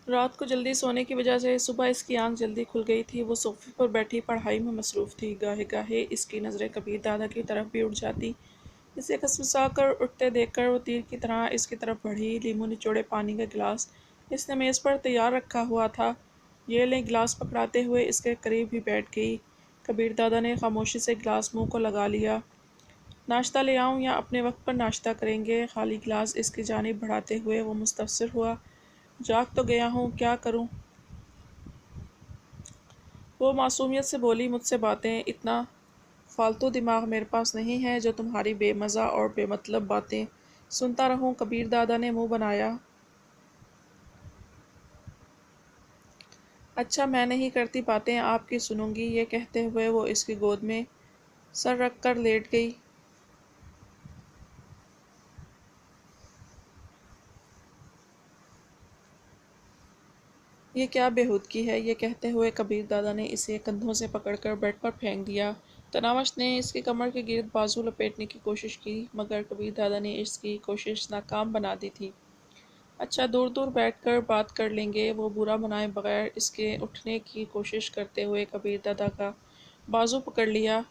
رات کو جلدی سونے کی وجہ سے صبح اس کی آنکھ جلدی کھل گئی تھی۔ وہ صوفے پر بیٹھی پڑھائی میں مصروف تھی۔ گاہے گاہے اس کی نظریں کبیر دادا کی طرف بھی اٹھ جاتی۔ اسے کسمسا کر اٹھتے دیکھ کر وہ تیر کی طرح اس کی طرف بڑھی۔ لیمو نچوڑے پانی کا گلاس اس نے میز پر تیار رکھا ہوا تھا۔ یہ لیں، گلاس پکڑاتے ہوئے اس کے قریب ہی بیٹھ گئی۔ کبیر دادا نے خاموشی سے گلاس منہ کو لگا لیا۔ ناشتہ لے آؤں یا اپنے وقت پر ناشتہ کریں گے؟ خالی گلاس اس کی جانب بڑھاتے ہوئے وہ مستفسر ہوا۔ جاگ تو گیا ہوں، کیا کروں؟ وہ معصومیت سے بولی، مجھ سے باتیں، اتنا فالتو دماغ میرے پاس نہیں ہے جو تمہاری بے مزہ اور بے مطلب باتیں سنتا رہوں۔ کبیر دادا نے منہ بنایا۔ اچھا، میں نہیں کرتی باتیں، آپ کی سنوں گی۔ یہ کہتے ہوئے وہ اس کی گود میں سر رکھ کر لیٹ گئی۔ یہ کیا بےہودگی ہے؟ یہ کہتے ہوئے کبیر دادا نے اسے کندھوں سے پکڑ کر بیڈ پر پھینک دیا۔ تناوش نے اس کی کمر کے گرد بازو لپیٹنے کی کوشش کی، مگر کبیر دادا نے اس کی کوشش ناکام بنا دی تھی۔ اچھا، دور دور بیٹھ کر بات کر لیں گے۔ وہ برا منائے بغیر اس کے اٹھنے کی کوشش کرتے ہوئے کبیر دادا کا بازو پکڑ لیا۔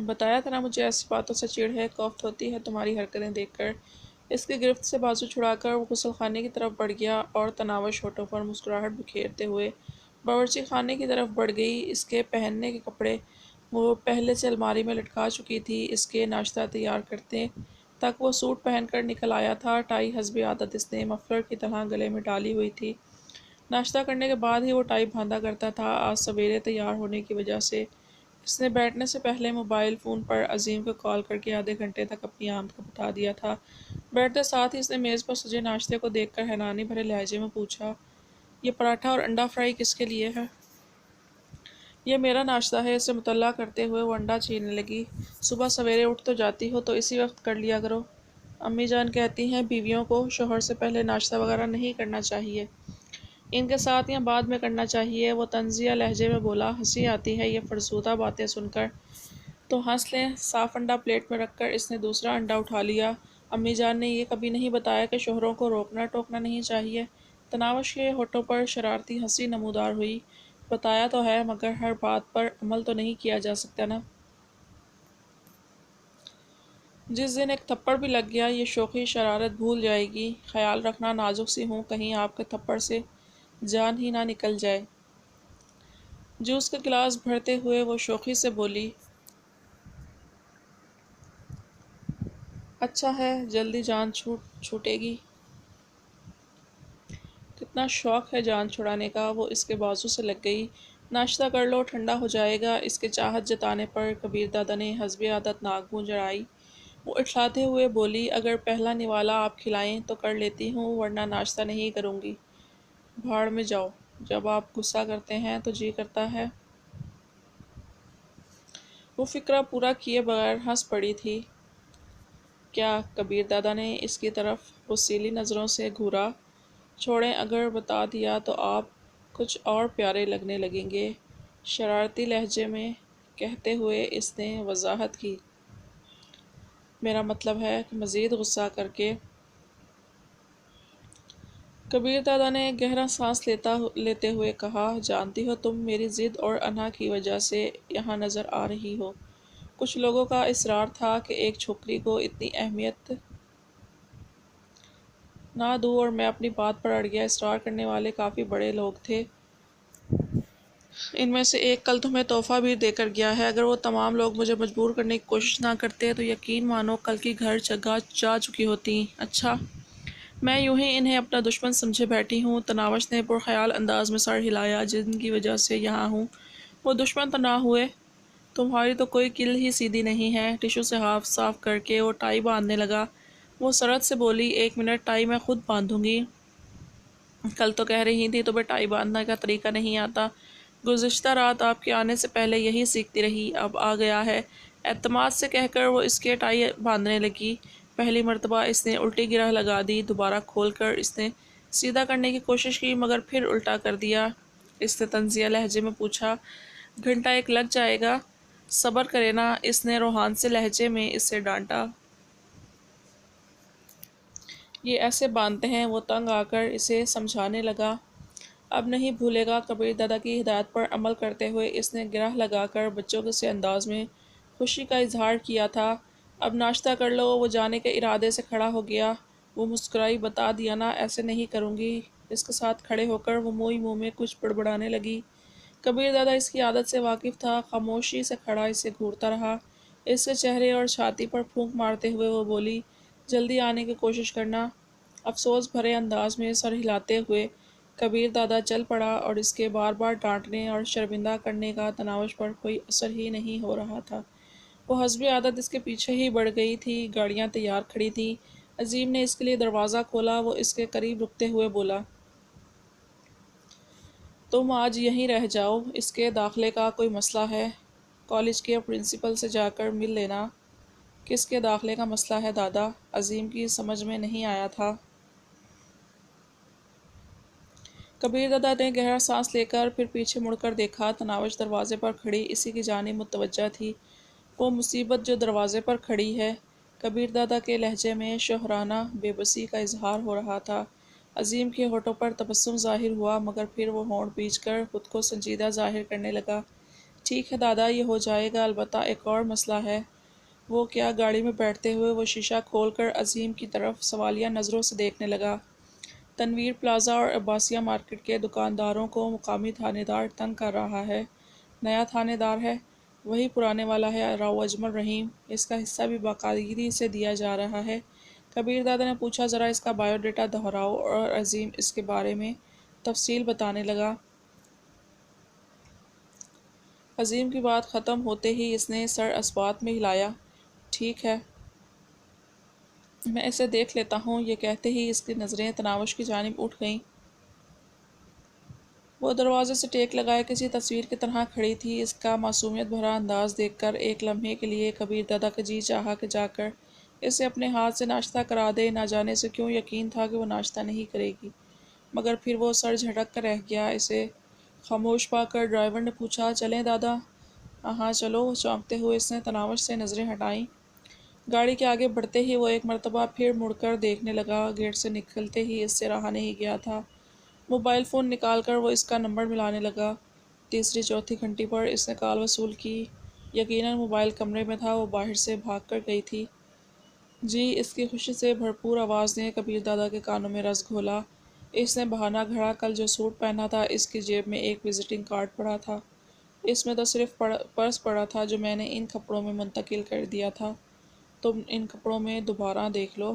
بتایا تھا نا مجھے ایسی باتوں سے چڑ ہے، کوفت ہوتی ہے تمہاری حرکتیں دیکھ کر۔ اس کی گرفت سے بازو چھڑا کر وہ غسل خانے کی طرف بڑھ گیا اور تناوش ہونٹوں پر مسکراہٹ بکھیرتے ہوئے باورچی خانے کی طرف بڑھ گئی۔ اس کے پہننے کے کپڑے وہ پہلے سے الماری میں لٹکا چکی تھی۔ اس کے ناشتہ تیار کرتے تک وہ سوٹ پہن کر نکل آیا تھا۔ ٹائی حسب عادت اس نے مفلر کی طرح گلے میں ڈالی ہوئی تھی۔ ناشتہ کرنے کے بعد ہی وہ ٹائی باندھا کرتا تھا۔ آج سویرے تیار ہونے کی وجہ سے اس نے بیٹھنے سے پہلے موبائل فون پر عظیم کو کال کر کے آدھے گھنٹے تک اپنی آمد کا بتا دیا تھا۔ بیٹھتے ساتھ ہی اس نے میز پر سجے ناشتے کو دیکھ کر حیرانی بھرے لہجے میں پوچھا، یہ پراٹھا اور انڈا فرائی کس کے لیے ہے؟ یہ میرا ناشتہ ہے، اسے مطلع کرتے ہوئے وہ انڈا چیرنے لگی۔ صبح سویرے اٹھ تو جاتی ہو تو اسی وقت کر لیا کرو۔ امی جان کہتی ہیں بیویوں کو شوہر سے پہلے ناشتہ وغیرہ نہیں کرنا چاہیے، ان کے ساتھ یا بعد میں کرنا چاہیے۔ وہ طنزیہ لہجے میں بولا۔ ہنسی آتی ہے یہ فرسودہ باتیں سن کر تو ہنس لیں۔ صاف انڈا پلیٹ میں رکھ کر اس نے دوسرا انڈا اٹھا لیا۔ امی جان نے یہ کبھی نہیں بتایا کہ شوہروں کو روکنا ٹوکنا نہیں چاہیے؟ تناوش کے ہونٹوں پر شرارتی ہنسی نمودار ہوئی۔ بتایا تو ہے، مگر ہر بات پر عمل تو نہیں کیا جا سکتا نا۔ جس دن ایک تھپڑ بھی لگ گیا یہ شوخی شرارت بھول جائے گی۔ خیال رکھنا، نازک سی ہوں، کہیں آپ کے تھپڑ سے جان ہی نہ نکل جائے۔ جوس کا گلاس بھرتے ہوئے وہ شوخی سے بولی، اچھا ہے، جلدی جان چھوٹے گی۔ کتنا شوق ہے جان چھڑانے کا۔ وہ اس کے بازو سے لگ گئی۔ ناشتہ کر لو، ٹھنڈا ہو جائے گا۔ اس کے چاہت جتانے پر کبیر دادا نے حسب عادت ناک منہ جڑائی۔ وہ اٹھلاتے ہوئے بولی، اگر پہلا نوالا آپ کھلائیں تو کر لیتی ہوں، ورنہ ناشتہ نہیں کروں گی۔ بھاڑ میں جاؤ، جب آپ غصہ کرتے ہیں تو جی کرتا ہے۔ وہ فقرہ پورا کیے بغیر ہنس پڑی تھی۔ کیا؟ کبیر دادا نے اس کی طرف غصیلی نظروں سے گھورا۔ چھوڑیں، اگر بتا دیا تو آپ کچھ اور پیارے لگنے لگیں گے، شرارتی لہجے میں کہتے ہوئے اس نے وضاحت کی۔ میرا مطلب ہے کہ مزید غصہ کر کے۔ کبیر دادا نے گہرا سانس لیتے ہوئے کہا، جانتی ہو تم میری ضد اور انہ کی وجہ سے یہاں نظر آ رہی ہو۔ کچھ لوگوں کا اصرار تھا کہ ایک چھوکری کو اتنی اہمیت نہ دوں اور میں اپنی بات پر اڑ گیا۔ اصرار کرنے والے کافی بڑے لوگ تھے۔ ان میں سے ایک کل تمہیں تحفہ بھی دے کر گیا ہے۔ اگر وہ تمام لوگ مجھے مجبور کرنے کی کوشش نہ کرتے تو یقین مانو کل کی گھر جگہ جا چکی ہوتیں۔ اچھا، میں یوں ہی انہیں اپنا دشمن سمجھے بیٹھی ہوں۔ تناوش نے پرخیال انداز میں سر ہلایا۔ جن کی وجہ سے یہاں ہوں وہ دشمن تو نہ ہوئے؟ تمہاری تو کوئی کل ہی سیدھی نہیں ہے۔ ٹشو سے ہاتھ صاف کر کے وہ ٹائی باندھنے لگا۔ وہ سرعت سے بولی، ایک منٹ، ٹائی میں خود باندھوں گی۔ کل تو کہہ رہی تھی تمہیں ٹائی باندھنے کا طریقہ نہیں آتا۔ گزشتہ رات آپ کے آنے سے پہلے یہی سیکھتی رہی، اب آ گیا ہے۔ اعتماد سے کہہ کر وہ اس کے ٹائی باندھنے لگی۔ پہلی مرتبہ اس نے الٹی گرہ لگا دی۔ دوبارہ کھول کر اس نے سیدھا کرنے کی کوشش کی، مگر پھر الٹا کر دیا۔ اس نے طنزیہ لہجے میں پوچھا، گھنٹہ ایک لگ جائے گا، صبر کرے نا۔ اس نے روحان سے لہجے میں اسے ڈانٹا۔ یہ ایسے باندھتے ہیں۔ وہ تنگ آ کر اسے سمجھانے لگا۔ اب نہیں بھولے گا۔ کبیر دادا کی ہدایت پر عمل کرتے ہوئے اس نے گرہ لگا کر بچوں کے سے انداز میں خوشی کا اظہار کیا تھا۔ اب ناشتہ کر لو۔ وہ جانے کے ارادے سے کھڑا ہو گیا۔ وہ مسکرائی۔ بتا دیا نا، ایسے نہیں کروں گی۔ اس کے ساتھ کھڑے ہو کر وہ منہ ہی منہ میں کچھ بڑبڑانے لگی۔ کبیر دادا اس کی عادت سے واقف تھا۔ خاموشی سے کھڑا اسے گھورتا رہا۔ اس کے چہرے اور چھاتی پر پھونک مارتے ہوئے وہ بولی، جلدی آنے کی کوشش کرنا۔ افسوس بھرے انداز میں سر ہلاتے ہوئے کبیر دادا چل پڑا، اور اس کے بار بار ڈانٹنے اور شرمندہ کرنے کا تناوش پر کوئی اثر ہی نہیں ہو رہا تھا۔ وہ حسب عادت اس کے پیچھے ہی بڑھ گئی تھی۔ گاڑیاں تیار کھڑی تھیں۔ عظیم نے اس کے لیے دروازہ کھولا۔ وہ اس کے قریب رکتے ہوئے بولا، تم آج یہیں رہ جاؤ۔ اس کے داخلے کا کوئی مسئلہ ہے؟ کالج کے پرنسپل سے جا کر مل لینا۔ کس کے داخلے کا مسئلہ ہے دادا؟ عظیم کی سمجھ میں نہیں آیا تھا۔ کبیر دادا نے گہرا سانس لے کر پھر پیچھے مڑ کر دیکھا۔ تناوش دروازے پر کھڑی اسی کی جانب متوجہ تھی۔ وہ مصیبت جو دروازے پر کھڑی ہے؟ کبیر دادا کے لہجے میں شوہرانہ بے بسی کا اظہار ہو رہا تھا۔ عظیم کے ہونٹوں پر تبسم ظاہر ہوا، مگر پھر وہ ہونٹ بیچ کر خود کو سنجیدہ ظاہر کرنے لگا۔ ٹھیک ہے دادا، یہ ہو جائے گا، البتہ ایک اور مسئلہ ہے۔ وہ کیا؟ گاڑی میں بیٹھتے ہوئے وہ شیشہ کھول کر عظیم کی طرف سوالیہ نظروں سے دیکھنے لگا۔ تنویر پلازہ اور عباسیہ مارکیٹ کے دکانداروں کو مقامی تھانے دار تنگ کر رہا ہے۔ نیا تھانے دار ہے؟ وہی پرانے والا ہے، راؤ اجمل رحیم۔ اس کا حصہ بھی باقاعدگی سے دیا جا رہا ہے؟ کبیر دادا نے پوچھا۔ ذرا اس کا بائیو ڈیٹا دہراؤ، اور عظیم اس کے بارے میں تفصیل بتانے لگا۔ عظیم کی بات ختم ہوتے ہی اس نے سر اثبات میں ہلایا۔ ٹھیک ہے، میں اسے دیکھ لیتا ہوں۔ یہ کہتے ہی اس کی نظریں تناوش کی جانب اٹھ گئیں۔ وہ دروازے سے ٹیک لگائے کسی تصویر کی طرح کھڑی تھی۔ اس کا معصومیت بھرا انداز دیکھ کر ایک لمحے کے لیے کبیر دادا کا جی چاہا کہ جا کر اسے اپنے ہاتھ سے ناشتہ کرا دے۔ نہ جانے سے کیوں یقین تھا کہ وہ ناشتہ نہیں کرے گی، مگر پھر وہ سر جھٹک کر رہ گیا۔ اسے خاموش پا کر ڈرائیور نے پوچھا، چلیں دادا؟ ہاں چلو۔ چونکتے ہوئے اس نے تناوش سے نظریں ہٹائیں۔ گاڑی کے آگے بڑھتے ہی وہ ایک مرتبہ پھر مڑ کر دیکھنے لگا۔ گیٹ سے نکلتے ہی اس سے رہا نہیں گیا تھا۔ موبائل فون نکال کر وہ اس کا نمبر ملانے لگا۔ تیسری چوتھی گھنٹی پر اس نے کال وصول کی۔ یقیناً موبائل کمرے میں تھا۔ وہ باہر سے بھاگ کر گئی تھی۔ جی، اس کی خوشی سے بھرپور آواز نے کبیر دادا کے کانوں میں رس گھولا۔ اس نے بہانہ گھڑا، کل جو سوٹ پہنا تھا اس کی جیب میں ایک وزٹنگ کارڈ پڑا تھا۔ اس میں تو صرف پرس پڑا تھا جو میں نے ان کپڑوں میں منتقل کر دیا تھا۔ تم ان کپڑوں میں دوبارہ دیکھ لو۔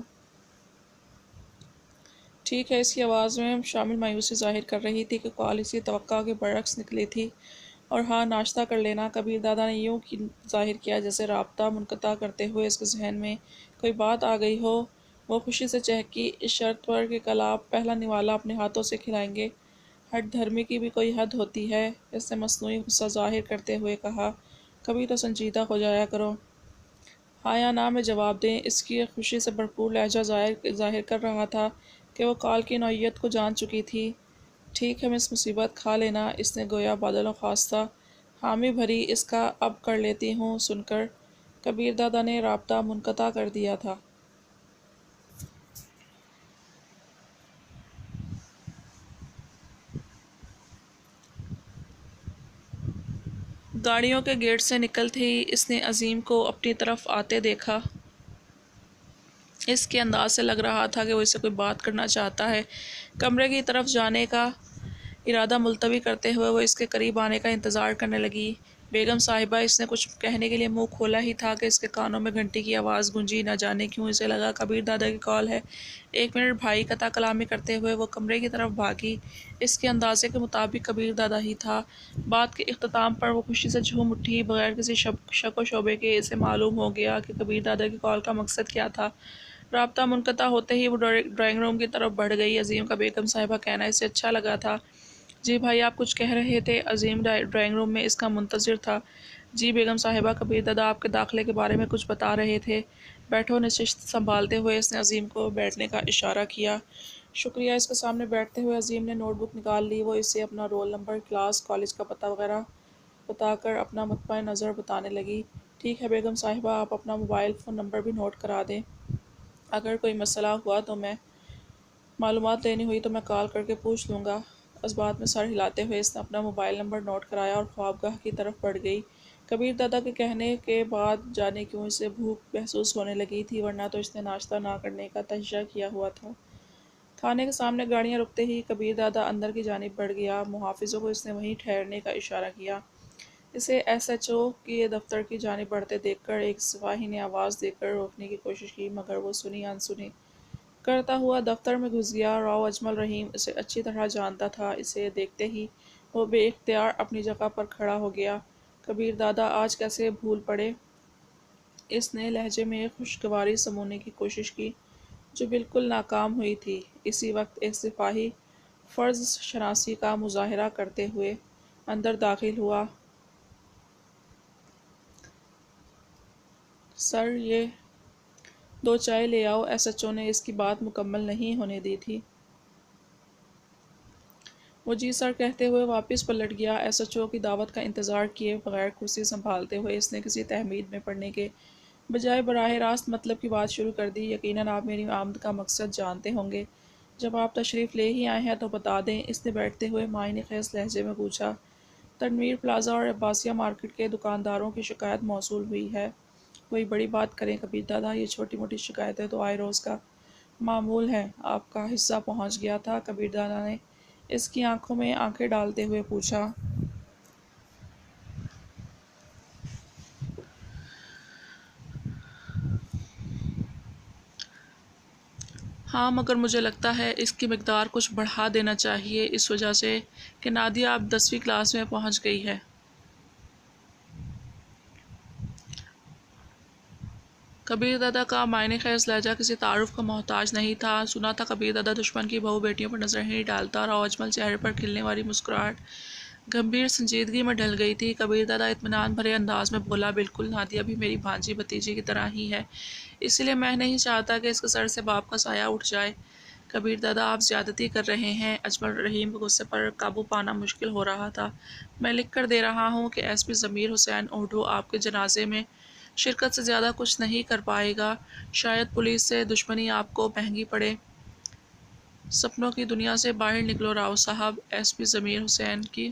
ٹھیک ہے۔ اس کی آواز میں شامل مایوسی ظاہر کر رہی تھی کہ کال اسی توقع کے برعکس نکلی تھی۔ اور ہاں، ناشتہ کر لینا۔ کبیر دادا نے یوں ظاہر کیا جیسے رابطہ منقطع کرتے ہوئے اس کے ذہن میں کوئی بات آ گئی ہو۔ وہ خوشی سے چہکی، اس شرط پر کہ کل آپ پہلا نوالا اپنے ہاتھوں سے کھلائیں گے۔ ہٹ دھرمی کی بھی کوئی حد ہوتی ہے، اس نے مصنوعی غصہ ظاہر کرتے ہوئے کہا۔ کبھی تو سنجیدہ ہو جایا کرو۔ ہاں یا نہ میں جواب دیں؟ اس کی خوشی سے بھرپور لہجہ ظاہر کر رہا تھا کہ وہ کال کی نوعیت کو جان چکی تھی۔ ٹھیک ہے مس مصیبت، کھا لینا۔ اس نے گویا بادل و خواستہ حامی بھری اس کا اب کر لیتی ہوں سن کر کبیر دادا نے رابطہ منقطع کر دیا تھا۔ گاڑیوں کے گیٹ سے نکلتے ہی اس نے عظیم کو اپنی طرف آتے دیکھا۔ اس کے انداز سے لگ رہا تھا کہ وہ اسے کوئی بات کرنا چاہتا ہے۔ کمرے کی طرف جانے کا ارادہ ملتوی کرتے ہوئے وہ اس کے قریب آنے کا انتظار کرنے لگی۔ بیگم صاحبہ، اس نے کچھ کہنے کے لیے منہ کھولا ہی تھا کہ اس کے کانوں میں گھنٹی کی آواز گونجی۔ نہ جانے کیوں اسے لگا کبیر دادا کی کال ہے۔ ایک منٹ بھائی، قطع کلامی کرتے ہوئے وہ کمرے کی طرف بھاگی۔ اس کے اندازے کے مطابق کبیر دادا ہی تھا۔ بات کے اختتام پر وہ خوشی سے جھوم اٹھی۔ بغیر کسی شک و شبے کے اسے معلوم ہو گیا کہ کبیر دادا کی کال کا مقصد کیا تھا۔ رابطہ منقطع ہوتے ہی وہ ڈرائنگ روم کی طرف بڑھ گئی۔ عظیم کا بیگم صاحبہ کہنا اسے اچھا لگا تھا۔ جی بھائی، آپ کچھ کہہ رہے تھے؟ عظیم ڈرائنگ روم میں اس کا منتظر تھا۔ جی بیگم صاحبہ، کبیر دادا آپ کے داخلے کے بارے میں کچھ بتا رہے تھے۔ بیٹھو۔ نشست سنبھالتے ہوئے اس نے عظیم کو بیٹھنے کا اشارہ کیا۔ شکریہ۔ اس کے سامنے بیٹھتے ہوئے عظیم نے نوٹ بک نکال لی۔ وہ اسے اپنا رول نمبر، کلاس، کالج کا پتہ وغیرہ بتا کر اپنا مطمع نظر بتانے لگی۔ ٹھیک ہے بیگم صاحبہ، آپ اپنا موبائل فون نمبر بھی نوٹ کرا دیں۔ اگر کوئی مسئلہ ہوا تو میں معلومات لینی ہوئی تو میں کال کر کے پوچھ لوں گا۔ اس بات میں سر ہلاتے ہوئے اس نے اپنا موبائل نمبر نوٹ کرایا اور خوابگاہ کی طرف بڑھ گئی۔ کبیر دادا کے کہنے کے بعد جانے کیوں اسے بھوک محسوس ہونے لگی تھی، ورنہ تو اس نے ناشتہ نہ کرنے کا تہیہ کیا ہوا تھا۔ تھانے کے سامنے گاڑیاں رکتے ہی کبیر دادا اندر کی جانب بڑھ گیا۔ محافظوں کو اس نے وہیں ٹھہرنے کا اشارہ کیا۔ اسے ایس ایچ او کے دفتر کی جانب بڑھتے دیکھ کر ایک سپاہی نے آواز دے کر روکنے کی کوشش کی، مگر وہ سنی انسنی کرتا ہوا دفتر میں گھس گیا۔ راؤ اجمل رحیم اسے اچھی طرح جانتا تھا۔ اسے دیکھتے ہی وہ بے اختیار اپنی جگہ پر کھڑا ہو گیا۔ کبیر دادا آج کیسے بھول پڑے؟ اس نے لہجے میں خوشگواری سمونے کی کوشش کی جو بالکل ناکام ہوئی تھی۔ اسی وقت ایک سپاہی فرض شناسی کا مظاہرہ کرتے ہوئے اندر داخل ہوا۔ سر، یہ 2 چائے لے آؤ۔ ایس ایچ او نے اس کی بات مکمل نہیں ہونے دی تھی۔ وہ جی سر کہتے ہوئے واپس پلٹ گیا۔ ایس ایچ او کی دعوت کا انتظار کیے بغیر کرسی سنبھالتے ہوئے اس نے کسی تہمید میں پڑنے کے بجائے براہ راست مطلب کی بات شروع کر دی۔ یقیناً آپ میری آمد کا مقصد جانتے ہوں گے۔ جب آپ تشریف لے ہی آئے ہیں تو بتا دیں، اس نے بیٹھتے ہوئے معنی خیز لہجے میں پوچھا۔ تنویر پلازا اور عباسیہ مارکیٹ کے دکانداروں کی شکایت موصول ہوئی ہے۔ کوئی بڑی بات کریں کبیر دادا، یہ چھوٹی موٹی شکایتیں تو آئے روز کا معمول ہیں۔ آپ کا حصہ پہنچ گیا تھا؟ کبیر دادا نے اس کی آنکھوں میں آنکھیں ڈالتے ہوئے پوچھا۔ ہاں، مگر مجھے لگتا ہے اس کی مقدار کچھ بڑھا دینا چاہیے، اس وجہ سے کہ نادیہ اب 10ویں کلاس میں پہنچ گئی ہے۔ کبیر دادا کا معنی خیز لہجہ کسی تعارف کا محتاج نہیں تھا۔ سنا تھا کبیر دادا دشمن کی بہو بیٹیوں پر نظر نہیں ڈالتا۔ راؤ اجمل چہرے پر کھلنے والی مسکراہٹ گمبھیر سنجیدگی میں ڈھل گئی تھی۔ کبیر دادا اطمینان بھرے انداز میں بولا، بالکل، نادیہ بھی میری بھانجی بھتیجی کی طرح ہی ہے، اسی لیے میں نہیں چاہتا کہ اس کے سر سے باپ کا سایہ اٹھ جائے۔ کبیر دادا، آپ زیادتی کر رہے ہیں۔ اجمل رحیم کے غصے پر قابو پانا مشکل ہو رہا تھا۔ میں لکھ کر دے رہا ہوں کہ ایس پی ضمیر حسین اوڈھو آپ کے جنازے میں شرکت سے زیادہ کچھ نہیں کر پائے گا۔ شاید پولیس سے دشمنی آپ کو مہنگی پڑے۔ سپنوں کی دنیا سے باہر نکلو راؤ صاحب۔ ایس پی ضمیر حسین کی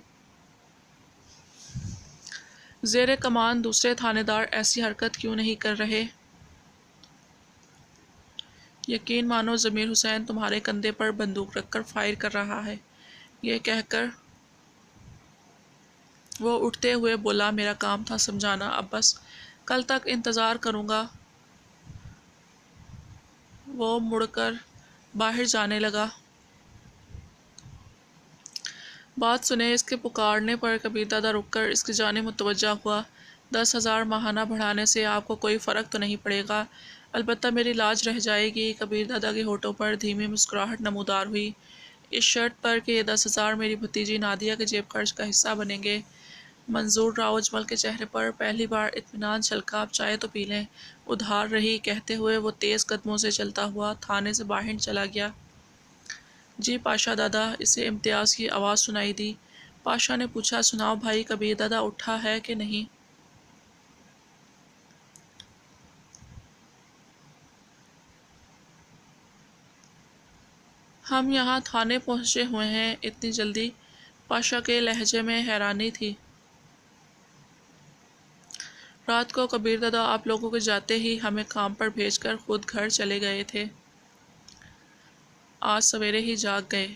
زیر کمان دوسرے تھانے دار ایسی حرکت کیوں نہیں کر رہے؟ یقین مانو ضمیر حسین تمہارے کندھے پر بندوق رکھ کر فائر کر رہا ہے۔ یہ کہہ کر وہ اٹھتے ہوئے بولا، میرا کام تھا سمجھانا، اب بس کل تک انتظار کروں گا۔ وہ مڑ کر باہر جانے لگا۔ بات سنے اس کے پکارنے پر کبیر دادا رک کر اس کی جانب متوجہ ہوا۔ 10,000 ماہانہ بڑھانے سے آپ کو کوئی فرق تو نہیں پڑے گا، البتہ میری لاج رہ جائے گی۔ کبیر دادا کے ہونٹوں پر دھیمی مسکراہٹ نمودار ہوئی، اس شرط پر کہ یہ 10,000 میری بھتیجی نادیہ کے جیب خرچ کا حصہ بنیں گے۔ منظور راؤ اجمل کے چہرے پر پہلی بار اطمینان چھلکا۔ آپ چائے تو پی لیں، ادھار رہی۔ کہتے ہوئے وہ تیز قدموں سے چلتا ہوا تھانے سے باہر چلا گیا۔ جی پاشا دادا، اسے امتیاز کی آواز سنائی دی۔ پاشا نے پوچھا، سناؤ بھائی، کبیر دادا اٹھا ہے کہ نہیں؟ ہم یہاں تھانے پہنچے ہوئے ہیں، اتنی جلدی؟ پاشا کے لہجے میں حیرانی تھی۔ رات کو کبیر دادا آپ لوگوں کے جاتے ہی ہمیں کام پر بھیج کر خود گھر چلے گئے تھے۔ آج سویرے ہی جاگ گئے۔